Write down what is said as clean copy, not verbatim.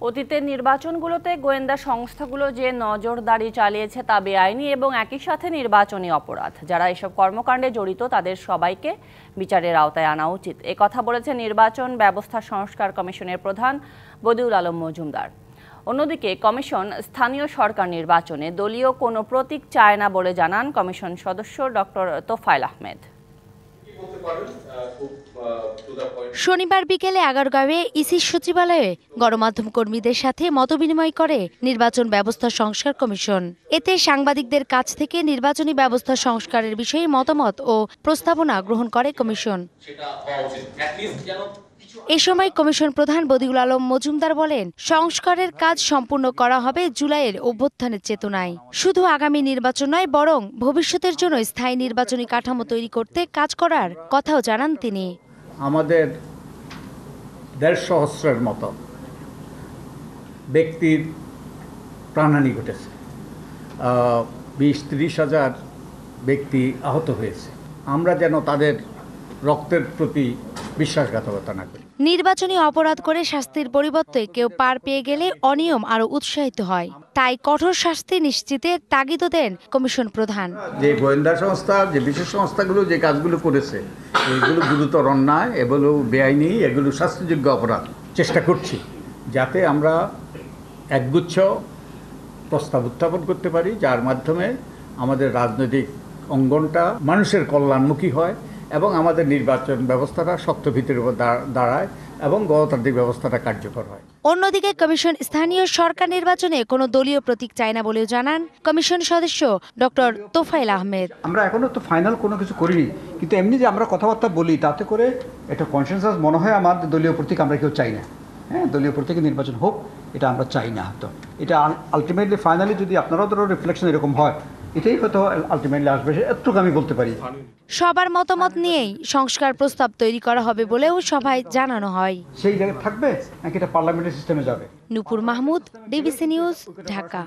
অতীতের নির্বাচনগুলোতে গোয়েন্দা সংস্থাগুলো যে নজরদারি চালিয়েছে তা বেআইনি এবং একই সাথে নির্বাচনী অপরাধ। যারা এসব কর্মকাণ্ডে জড়িত তাদের সবাইকে বিচারের আওতায় আনা উচিত, কথা বলেছে নির্বাচন ব্যবস্থা সংস্কার কমিশনের প্রধান বদিউল আলম মজুমদার। অন্যদিকে কমিশন স্থানীয় সরকার নির্বাচনে দলীয় কোনো প্রতীক চায় না বলে জানান কমিশন সদস্য ডক্টর তোফায়েল আহমেদ। শনিবার বিকেলে আগারগাঁওয়ে ইসি সচিবালয়ে গণমাধ্যম কর্মীদের সাথে মতবিনিময় করে নির্বাচন ব্যবস্থা সংস্কার কমিশন। এতে সাংবাদিকদের কাছ থেকে নির্বাচনী ব্যবস্থা সংস্কারের বিষয়ে মতামত ও প্রস্তাবনা গ্রহণ করে কমিশন। এ সময় কমিশন প্রধান বদিউল আলম মজুমদার বলেন, সংস্কারের কাজ সম্পূর্ণ করা হবে জুলাইয়ের অভ্যুত্থানের চেতনায়। শুধু আগামী নির্বাচন নয়, বরং ভবিষ্যতের জন্য স্থায়ী নির্বাচনী কাঠামো তৈরি করতে কাজ করার কথাও জানান তিনি। আমাদের ১৫০ সহস্রের মতো ব্যক্তির প্রাণহানি ঘটেছে, ২০-৩০ হাজার ব্যক্তি আহত হয়েছে। আমরা যেন তাদের রক্তের প্রতি বিশ্বাসঘাতকতা না করি। নির্বাচনী অপরাধ করে শাস্তির পরিবর্তে কেউ পার পেয়ে গেলে অনিয়ম আরো উৎসাহিত হয়, তাই কঠোর শাস্তি নিশ্চিতের তাগিদ দেন কমিশন প্রধান। যে গোয়েন্দা সংস্থা, যে বিশেষ সংস্থাগুলো যে কাজগুলো করেছে, এগুলো গুরুতর অন্যায়, এগুলো বেআইনি, এগুলো শাস্তিযোগ্য অপরাধ। চেষ্টা করছি যাতে আমরা একগুচ্ছ প্রস্তাব উত্থাপন করতে পারি, যার মাধ্যমে আমাদের রাজনৈতিক অঙ্গনটা মানুষের কল্যাণমুখী হয় এবং আমাদের নির্বাচন ব্যবস্থাটা শক্ত ভিত্তির উপর দাঁড়ায় এবং গণতান্ত্রিক ব্যবস্থাটা কার্যকর হয়। অন্যদিকে কমিশন স্থানীয় সরকার নির্বাচনে কোনো দলীয় প্রতীক চায় না বলেও জানান কমিশন সদস্য ডক্টর তোফায়েল আহমেদ। আমরা এখনো তো ফাইনাল কোনো কিছু করিনি, কিন্তু এমনি যে আমরা কথাবার্তা বলি তাতে করে একটা কনসেনসাস মনে হয় আমার দলীয় প্রতীক আমরা কেউ চাই না। হ্যাঁ, দলীয় প্রতীকে নির্বাচন হোক, এটা আমরা চাই না। তো এটা আলটিমেটলি ফাইনালি যদি আপনারাও ধরো রিফ্লেকশন এরকম হয়, এটাই হয়তো আলটিমেটলি আসবে, এতটুকু আমি বলতে পারি। সবার মতামত নিয়েই সংস্কার প্রস্তাব তৈরি করা হবে বলেও সভায় জানানো হয়। সেই জায়গায় থাকবে নাকি এটা পার্লামেন্টের সিস্টেমে যাবে? নূপুর মাহমুদ, ডিবিসি নিউজ, ঢাকা।